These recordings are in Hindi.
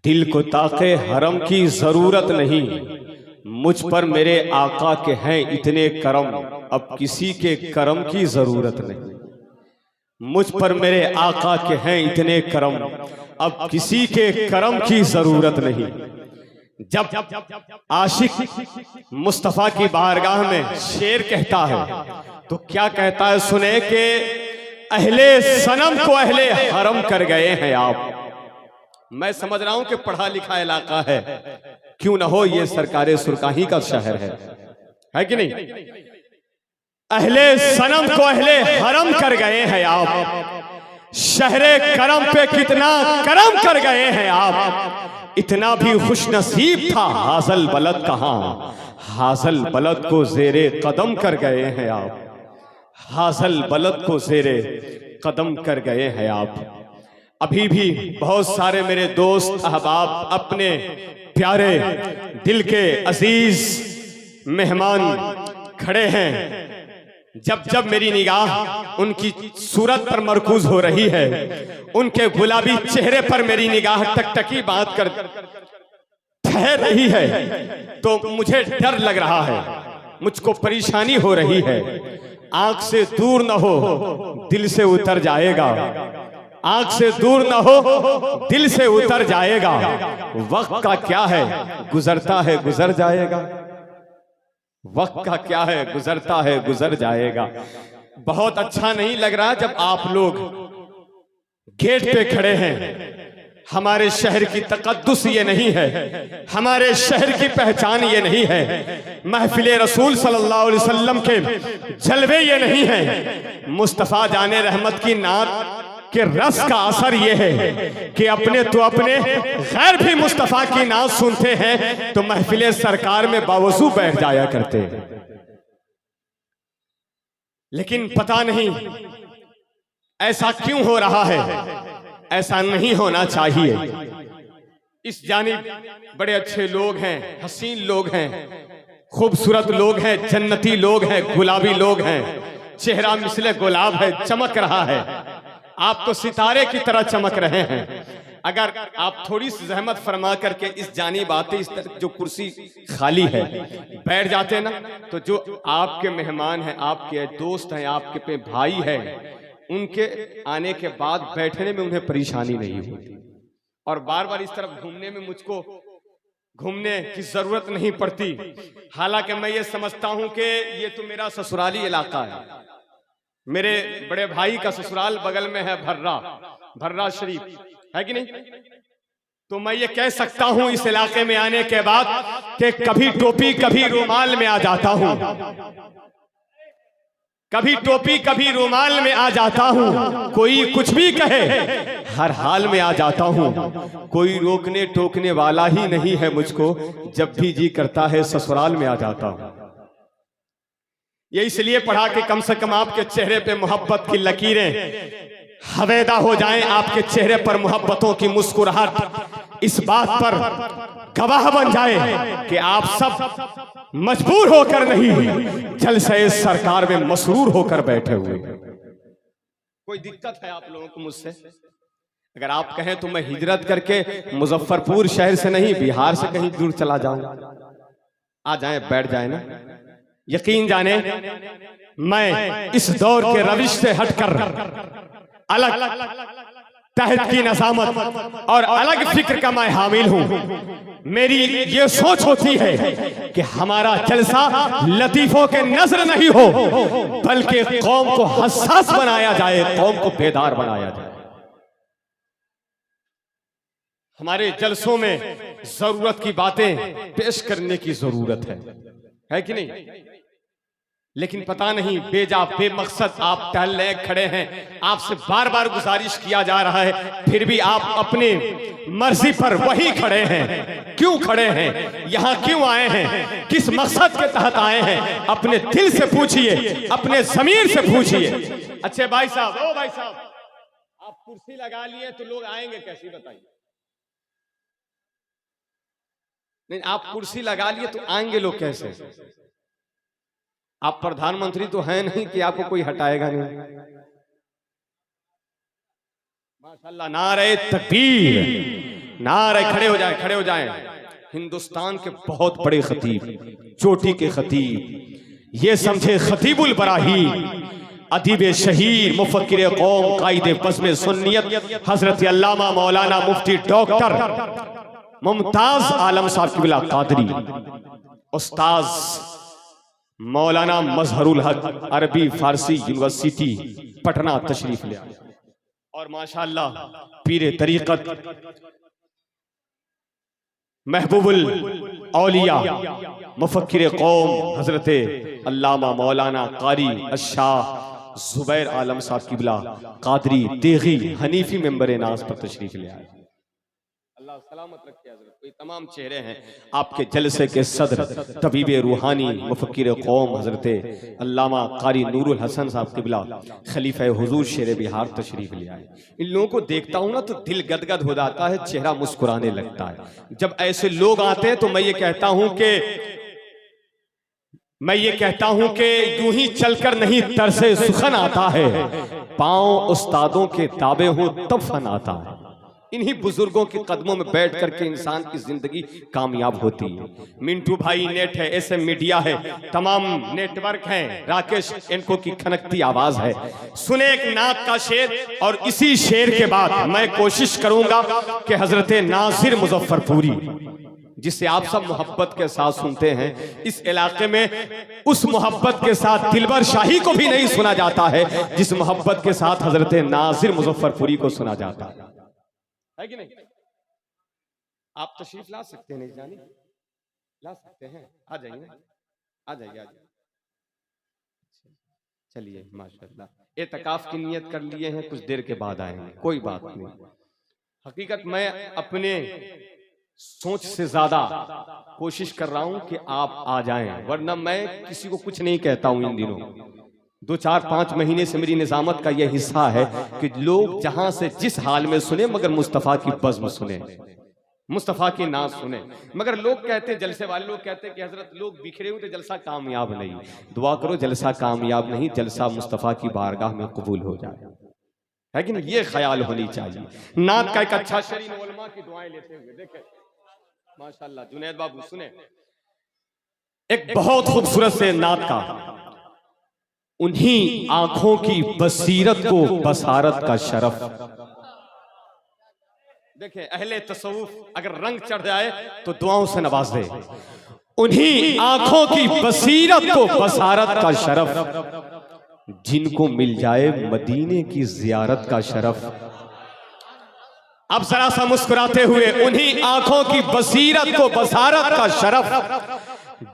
दिल को ताके हरम की जरूरत नहीं, मुझ पर मेरे आका के हैं इतने करम, अब किसी के करम की जरूरत नहीं। मुझ पर मेरे आका के हैं इतने करम, अब किसी के करम की जरूरत नहीं। जब आशिक मुस्तफा की बारगाह में शेर कहता है तो क्या कहता है सुने कि अहले सनम को अहले हरम कर गए हैं आप। मैं समझ रहा हूं कि पढ़ा लिखा इलाका है, क्यों ना हो ये सरकारे सुरकाही का शहर है कि नहीं। अहले सनम को अहले हरम कर गए हैं आप, शहरे करम पे कितना करम कर गए हैं आप। इतना भी खुश नसीब था हासिल बलद कहां, हासिल बलद को जेरे कदम कर गए हैं आप, हासिल बलद को जेरे कदम कर गए हैं आप। अभी भी बहुत सारे मेरे दोस्त अहबाब अपने प्यारे दिल के अजीज मेहमान खड़े हैं। जब जब मेरी निगाह उनकी सूरत पर मरकूज हो रही है, उनके गुलाबी चेहरे पर मेरी निगाह टकटकी बांध कर ठहर रही है, तो मुझे डर लग रहा है, मुझको परेशानी हो रही है। आंख से दूर न हो दिल से उतर जाएगा, आंख से दूर न हो दिल से उतर जाएगा। वक्त का क्या है गुजरता है गुजर जाएगा, वक्त का क्या है गुजरता है गुजर जाएगा। बहुत अच्छा नहीं लग रहा जब आप लोग गेट पे खड़े हैं। हमारे शहर की तकद्दुस ये नहीं है, हमारे शहर की पहचान ये नहीं है, महफिले रसूल सल्लल्लाहु अलैहि वसल्लम के जलवे ये नहीं है। मुस्तफा जाने रहमत की नात के रस का असर यह है कि अपने तो अपने गैर भी मुस्तफा की नात सुनते हैं तो महफिले सरकार में बावजूद बैठ जाया करते हैं। लेकिन पता नहीं ऐसा क्यों हो रहा है, ऐसा नहीं होना चाहिए। इस जानिब बड़े अच्छे लोग हैं, हसीन लोग हैं, खूबसूरत लोग हैं, जन्नती लोग हैं, गुलाबी लोग हैं, चेहरा मिसले गुलाब है, चमक रहा है। आप तो सितारे की तरह चमक रहे हैं। अगर आप थोड़ी सी जहमत फरमा करके इस जानिब आते, इस तरह जो कुर्सी खाली है बैठ जाते ना, तो जो आपके मेहमान हैं, आपके दोस्त हैं, आपके पे भाई हैं, उनके आने के बाद बैठने में उन्हें परेशानी नहीं होती और बार बार इस तरफ घूमने में मुझको घूमने की जरूरत नहीं पड़ती। हालांकि मैं ये समझता हूं कि ये तो मेरा ससुराली इलाका है, मेरे बड़े भाई का ससुराल बगल में है, भर्रा शरीफ है कि नहीं। तो मैं ये कह सकता हूं इस इलाके में आने के बाद कि कभी टोपी कभी रुमाल में आ जाता हूं, कभी टोपी कभी रुमाल में आ जाता हूं। कोई कुछ भी कहे हर हाल में आ जाता हूं, कोई रोकने टोकने वाला ही नहीं है मुझको, जब भी जी करता है ससुराल में आ जाता हूं। ये इसलिए पढ़ा कि कम से कम आपके चेहरे पे मोहब्बत की लकीरें हवेदा हो जाएं, आपके चेहरे पर मोहब्बतों की मुस्कुराहट इस बात पर गवाह बन जाए कि आप सब मजबूर होकर नहीं, जलसे सरकार में मसरूर होकर बैठे हुए। कोई दिक्कत है आप लोगों को मुझसे? अगर आप कहें तो मैं हिजरत करके मुजफ्फरपुर शहर से नहीं, बिहार से कहीं दूर चला जाऊं, आ जाएं, बैठ जाए ना। यकीन जाने मैं इस दौर के रविश से हटकर अलग तहत की नज़ामत और अलग फिक्र का मैं हामिल हूं। मेरी ये सोच होती है कि हमारा जलसा लतीफों के नजर नहीं हो, बल्कि कौम को हसास बनाया जाए, कौम को बेदार बनाया जाए। हमारे जलसों में जरूरत की बातें पेश करने की जरूरत है कि नहीं। लेकिन पता नहीं बेजा बेमकसद आप टहल रहे खड़े हैं, आपसे बार बार गुजारिश किया जा रहा है, फिर भी आप अपने मर्जी पर वही खड़े हैं। क्यों खड़े हैं, यहां क्यों आए हैं, किस मकसद के तहत आए हैं? अपने दिल से पूछिए, अपने जमीर से पूछिए। अच्छे भाई साहब, ओ भाई साहब, आप कुर्सी लगा लिए तो लोग आएंगे कैसे बताइए? नहीं, आप कुर्सी लगा लिए तो आएंगे लोग कैसे? आप प्रधानमंत्री तो हैं नहीं कि आपको कोई हटाएगा नहीं। माशाल्लाह, नारे तकबीर, नारे खड़े हो जाए, खड़े हो जाए। हिंदुस्तान के बहुत बड़े खतीब, चोटी के खतीब, ये समझे खतीबुल बराहीन, अदीब शहीर, मुफक्किर कौम, कायदे बज़्म सुन्नियत, हजरत अल्लामा मौलाना मुफ्ती डॉक्टर मुमताज आलम साहब क़िबला कादरी, उस्ताज मौलाना मजहरुल हक अरबी फारसी यूनिवर्सिटी पटना तशरीफ ले आए। और माशाअल्लाह पीरे तरीक़त महबूबुल औलिया मुफक्किर कौम हजरत अल्लामा मौलाना कारी अशाह जुबैर आलम साहब क़िबला कादरी तेगी हनीफी मेंबर नाज पर तशरीफ ले आए। अल्लाह सलामत रखे हजरत। कोई तमाम चेहरे हैं आपके जलसे के सदर तबीब रूहानी मुफक्किर कौम हजरत अल्लामा कारी नूरुल हसन साहब क़िबला खलीफा हुजूर शेर बिहार तशरीफ ले आए। इन लोगों को देखता हूं ना तो दिल गदगद हो जाता है, चेहरा मुस्कुराने लगता है। जब ऐसे लोग आते हैं तो मैं ये कहता हूं कि यूं ही चलकर नहीं तरसे सुखन आता है, पांव उस्तादों के दावे हो तब फन आता है। इन्हीं बुजुर्गों के कदमों में बैठ करके इंसान की जिंदगी कामयाब होती है। मिंटू भाई नेट है, एसएम मीडिया है, तमाम नेटवर्क हैं, राकेश इनको की खनकती आवाज है। सुने एक नात का शेर और इसी शेर के बाद मैं कोशिश करूंगा कि हजरत नासिर मुजफ्फरपुरी, जिसे आप सब मोहब्बत के साथ सुनते हैं, इस इलाके में उस मोहब्बत के साथ दिलबर शाही को भी नहीं सुना जाता है जिस मोहब्बत के साथ हजरत नासिर मुजफ्फरपुरी को सुना जाता है कि नहीं? आप तशरीफ ला सकते हैं, नहीं जानी ला सकते हैं, आ जाइए ना, आ जाइए, आ जाइए। चलिए माशाअल्लाह एतकाफ की नियत कर लिए हैं, कुछ देर के बाद आएंगे, कोई बात नहीं। हकीकत मैं अपने सोच से ज्यादा कोशिश कर रहा हूं कि आप आ जाएं, वरना मैं किसी को कुछ नहीं कहता हूं इन दिनों। 2-4-5 महीने से मेरी निजामत का यह हिस्सा है कि लोग जहां से जिस हाल में सुने मगर मुस्तफा की बज़्म सुने, मुस्तफा की नाज सुने। मगर लोग कहते, जलसे वाले लोग कहते कि हजरत लोग बिखरे हुए तो जलसा कामयाब नहीं। दुआ करो जलसा कामयाब नहीं, जलसा मुस्तफा की बारगाह में कबूल हो जाए, है कि नहीं? ये ख्याल होनी चाहिए। नात का एक अच्छा शरीन उलमा की दुआएं लेते हुए देखें माशाअल्लाह। जुनैद बाबू सुने एक बहुत खूबसूरत से नात का, उन्हीं आंखों की बसीरत को बसारत का शरफ। देखें अहले तसव्वुफ अगर रंग चढ़ जाए तो दुआओं से नवाज दे। उन्हीं आंखों की बसीरत को बसारत का शरफ, जिनको मिल जाए मदीने की जियारत का शरफ। अब जरा सा मुस्कुराते हुए, उन्हीं आंखों की बसीरत को बसारत का शरफ,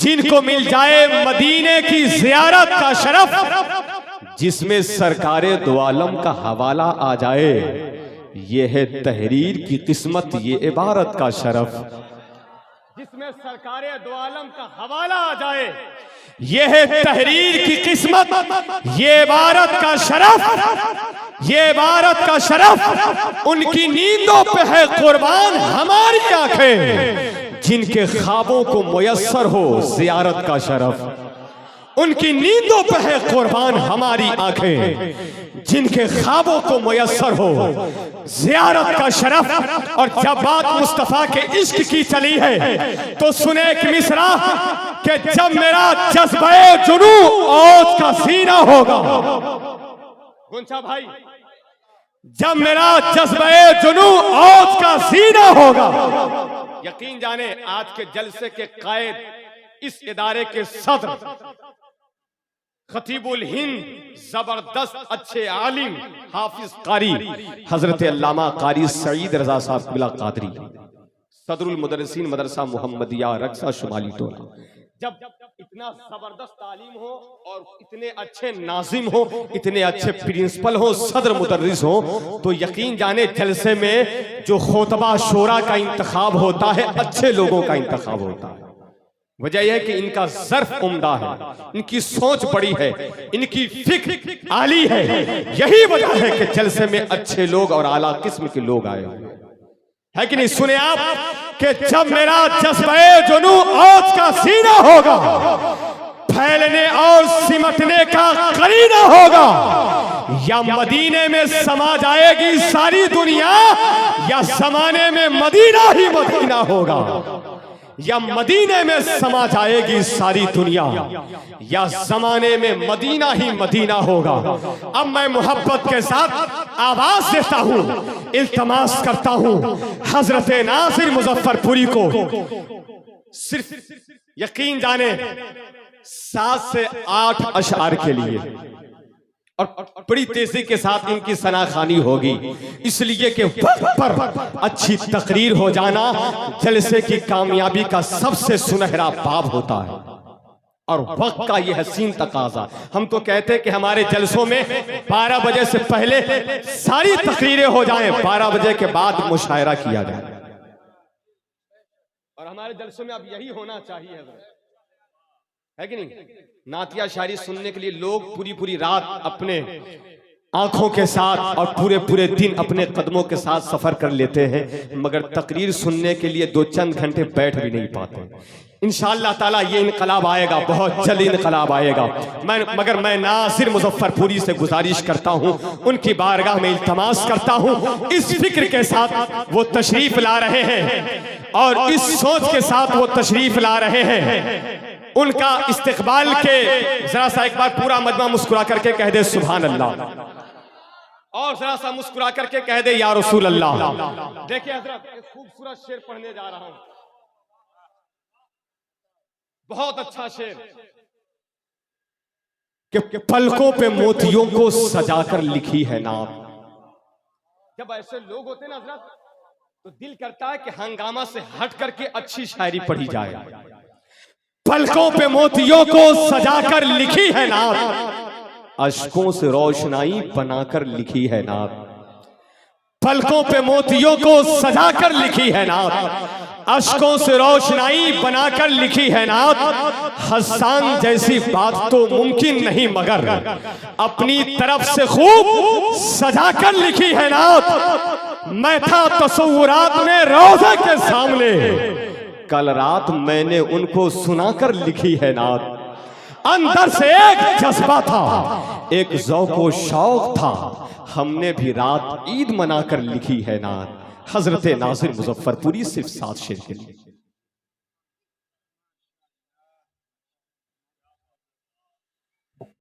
जिनको मिल जाए मदीने की जियारत का शरफ, जिसमें सरकारे दो आलम का हवाला आ जाए, ये है तहरीर की किस्मत, ये इबारत का शरफ। जिसमें सरकारे दो आलम का हवाला आ जाए, ये है तहरीर की किस्मत, ये इबारत का शरफ, ये इबारत का शरफ। उनकी नींदों पे है कुर्बान हमारी आंखें, जिनके ख्वाबों को मुयस्सर हो जियारत का शरफ। उनकी नींदों पे है कुर्बान हमारी आंखें, जिनके ख्वाबों को मुयस्सर हो जियारत का शरफ। और जब बात मुस्तफा के इश्क की चली है तो सुने एक मिसरा कि जब मेरा जज्बे जुनू औज का सीना होगा, गुंचा भाई, जब मेरा जज्बे जुनू औज का सीना होगा, यकीन जाने आज के जलसे के कायद, इस इदारे के सदर, खतीबुल हिंद, जबरदस्त अच्छे आलिम, हाफिज कारी हजरत अल्लामा कारी सईद रजा साहब क़िबला कादरी, सदरुल मुदर्रिसीन मदरसा मोहम्मदिया रक्सा शुमाली टोला। जब इतना जबरदस्त तालीम हो और इतने अच्छे नाजिम हो, इतने अच्छे प्रिंसिपल हो, सदर मुदर्रिस हो, तो यकीन जाने जलसे में जो खुतबा शोरा का इंतखाब होता है, अच्छे लोगों का इंतखाब होता है। वजह यह है कि इनका ज़र्फ उम्दा है, इनकी सोच बड़ी है, इनकी फिक्र आली है। यही वजह है कि जलसे में अच्छे लोग और आला किस्म के लोग आए हुए है कि नहीं? सुने आप कि जब मेरा जज्बे जुनू औज का सीना होगा, फैलने और सिमटने का करीना होगा, या मदीने में समा जाएगी सारी दुनिया, या जमाने में मदीना ही मदीना होगा। या मदीने में समा जाएगी सारी दुनिया, या जमाने में मदीना ही मदीना होगा। अब मैं मोहब्बत के साथ आवाज देता हूँ, इल्तमास करता हूँ हजरत नासिर मुजफ्फरपुरी को, सिर्फ यकीन जाने 7 से 8 अशआर के लिए, और बड़ी तेजी के साथ इनकी सनाखानी होगी, इसलिए कि वक्त पर अच्छी तकरीर हो जाना जलसे की कामयाबी का सबसे सुनहरा बाब होता है, और वक्त का ये हसीन तकाजा। हम तो कहते हैं कि हमारे जलसों में 12 बजे से पहले सारी तकरीरें हो जाएं, 12 बजे के बाद मुशायरा किया जाए, और हमारे जलसों में अब यही होना चाहिए, है कि नहीं? नातिया शायरी सुनने के लिए लोग पूरी पूरी रात अपने आंखों के साथ और पूरे पूरे दिन अपने कदमों के साथ सफर कर लेते हैं, मगर तकरीर सुनने के लिए 2 चंद घंटे बैठ भी नहीं पाते। इंशाअल्लाह ताला ये इनकलाब आएगा, बहुत जल्द इनकलाब आएगा। मगर मैं नासिर मुजफ्फरपुरी से गुजारिश करता हूँ, उनकी बारगाह में इल्तमास करता हूँ, इस फिक्र के साथ वो तशरीफ ला रहे हैं और इस सोच के साथ वो तशरीफ ला रहे हैं, उनका इस्तकबाल के जरा सा एक बार पूरा मजमा मुस्कुरा करके कह दे सुभान अल्लाह, और जरा सा मुस्कुरा करके कह दे या रसूल अल्लाह। देखिए हजरत, एक खूबसूरत शेर पढ़ने जा रहा हूं, बहुत अच्छा शेर, कि पलकों पे मोतियों को सजाकर लिखी है नाम। जब ऐसे लोग होते हैं ना हजरत, तो दिल करता है कि हंगामा से हट करके अच्छी शायरी पढ़ी जाए। पलकों पे मोतियों को सजाकर लिखी है नात, अश्कों से रोशनाई बनाकर लिखी है नात। पलकों पे मोतियों को सजाकर लिखी है नात, अश्कों से रोशनाई बनाकर लिखी है नात। हसन जैसी बात तो मुमकिन नहीं, मगर अपनी तरफ से खूब सजाकर लिखी है नात। मैं था तसव्वुरात में रोज़े के सामने, कल रात मैंने उनको सुनाकर लिखी है नात। अंदर से एक जज्बा था, एक ज़ौक़ शौक़ था, हमने भी रात ईद मनाकर लिखी है नात। हजरत नासिर मुजफ्फरपुरी सिर्फ 7 शेर के लिए।